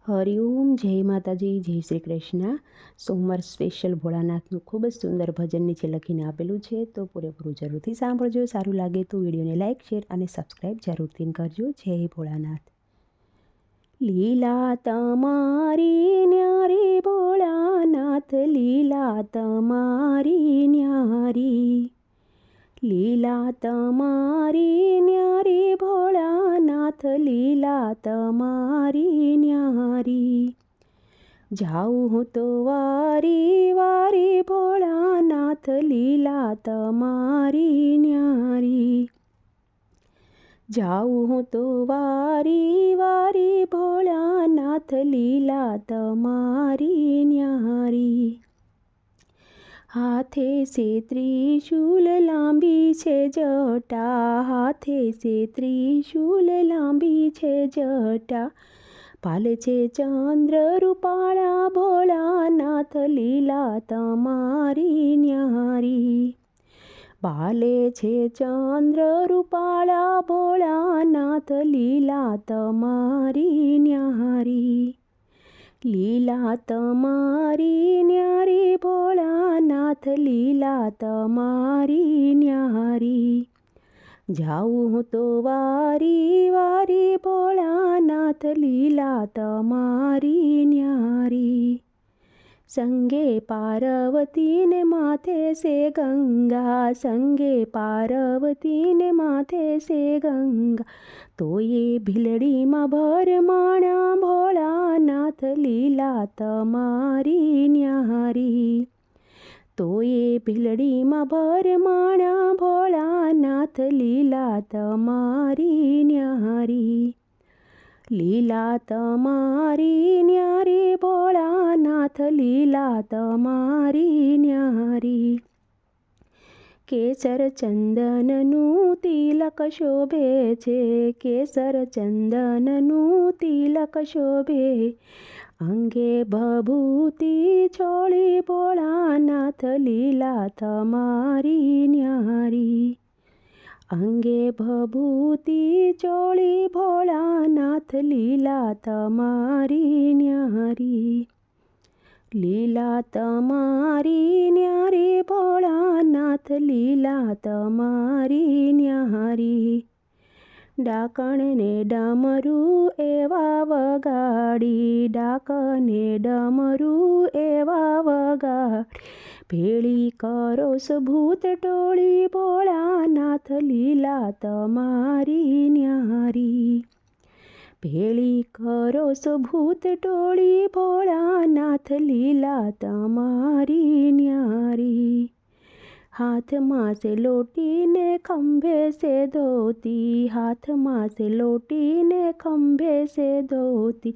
હરિઓમ, જય માતાજી, જય શ્રી કૃષ્ણ. સોમવાર સ્પેશિયલ ભોળાનાથનું ખૂબ જ સુંદર ભજન નીચે લખીને આપેલું છે, તો પૂરેપૂરું જરૂરથી સાંભળજો. સારું લાગે તો વિડીયોને લાઇક, શેર અને સબસ્ક્રાઈબ જરૂરથી કરજો. જય ભોળાનાથ. લીલા તમારી ન્યારી ભોળાનાથ, લીલા તમારી ન્યારી, લીલા તમારી ન્યારી ભોળાનાથ, લીલા તમારી ન્યારી. જાઉં હું તો વારી વારી ભોળાનાથ, લીલા તમારી ન્યારી. જાઉં હું તો વારી વારી ભોળાનાથ, લીલા તમારી ન્યારી. હાથે સે ત્રિશૂલ લાંબી છે જટા, હાથે સે ત્રિશૂલ લાંબી છે જટા. પાલે છે ચંદ્ર રૂપાળા ભોળાનાથ, લીલા તમારી ન્યારી. પાલે છે ચંદ્ર રૂપાળા ભોળાનાથ, લીલા તમારી ન્યારી. લીલા તમારી ન્યારી ભોળાનાથ, લીલા તમારી ન્યારી. જાઉં હું તો વારી વારી ભોળાનાથ, લીલા તમારી ન્યારી. સંગે પાર્વતીને માથે સે ગંગા, સંગે પાર્વતીને માથે સે ગંગા. તોયે ભીલડીમાં ભરમાણા ભોળાનાથ, લીલા તમારી ન્યારી. તોયે ભીલડીમાં ભરમાણા ભોળાનાથ, લીલા તમારી ન્યારી. લીલા તમારી ન્યારી ભોળાનાથ, લીલા તમારી ન્યારી. કેસર ચંદનનું તિલક શોભે છે, કેસર ચંદનનું તિલક શોભે. અંગે ભભૂતિ ચોળી ભોળાનાથ, લીલા તમારી ન્યારી. અંગે ભભૂતિ ચોળી ભોળાનાથ, લીલા તમારી ન્યારી. લીલા તમારી ન્યારી ભોળાનાથ, લીલા તમારી ન્યારી. ડાકણને ડમરું એવા વગાડી, ડાકણને ડમરું એવા વગાડી. ભેળી કરો ભૂત ટોળી ભોળાનાથ, લીલા તમારી ન્યારી. ભેળી કરો ભૂત ટોળી ભોળાનાથ, લીલા તમારી ન્યારી. હાથમાં સે લોટીને ખંભે સે ધોતી, હાથમાં સે લોટીને ખંભે સે ધોતી.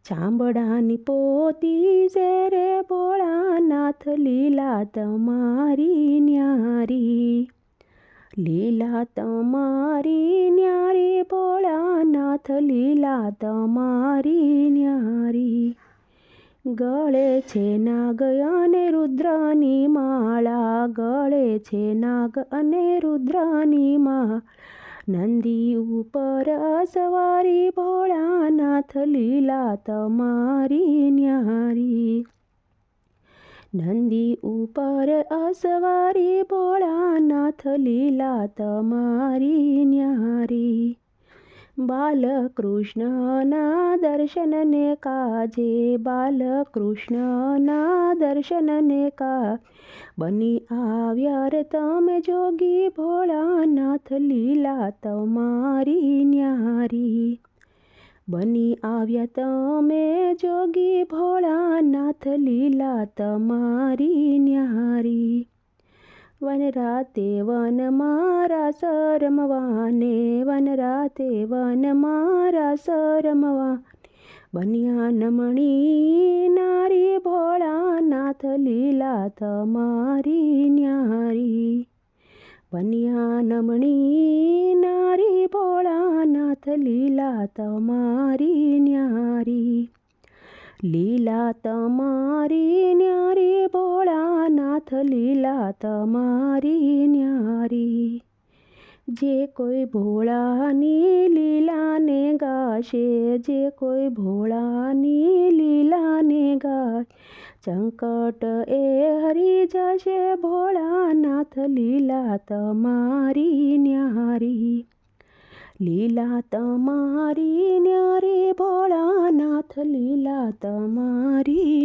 ચાંબડાની પોતી સે રે ભોળાનાથ, લીલા તમારી ન્યારી. લીલા તમારી ન્યારી ભોળાનાથ, લીલા તમારી ન્યારી. ગળે છે નાગ અને રુદ્રની માળા, ગળે છે નાગ અને રુદ્રની માળા. નંદી ઉપર સવારી ભોળાનાથ, લીલા તમારી ન્યારી. નંદી ઉપર અસવારી ભોળાનાથ, લીલા તમારી ન્યારી. બાલકૃષ્ણના દર્શનને કાજે, બાલકૃષ્ણના દર્શનને કાજે. બની આવ્યા રે તમે જોગી ભોળાનાથ, લીલા તમારી ન્યારી. બની આવ્યા તમે જોગી ભોળાનાથ, લીલા તમારી ન્યારી. વન રાતે વન મારા રમવાને, વન રાતે વન મારા રમવાને. બન્યા નમણી નારી ભોળાનાથ, લીલા તમારી ન્યારી. બન્યા નમણી નારી ભોળાનાથ, લીલા તમારી ન્યારી. લીલા તમારી ન્યારી ભોળાનાથ, લીલા તમારી ન્યારી. જે કોઈ ભોળાની લીલાને ગાશે, જે કોઈ ભોળાની લીલાને ગાય, સંકટ એ હરી જશે ભોળાનાથ લીલા તમારી ન્યારી, લીલા તમારી ન્યારી ભોળાનાથ લીલા તમારી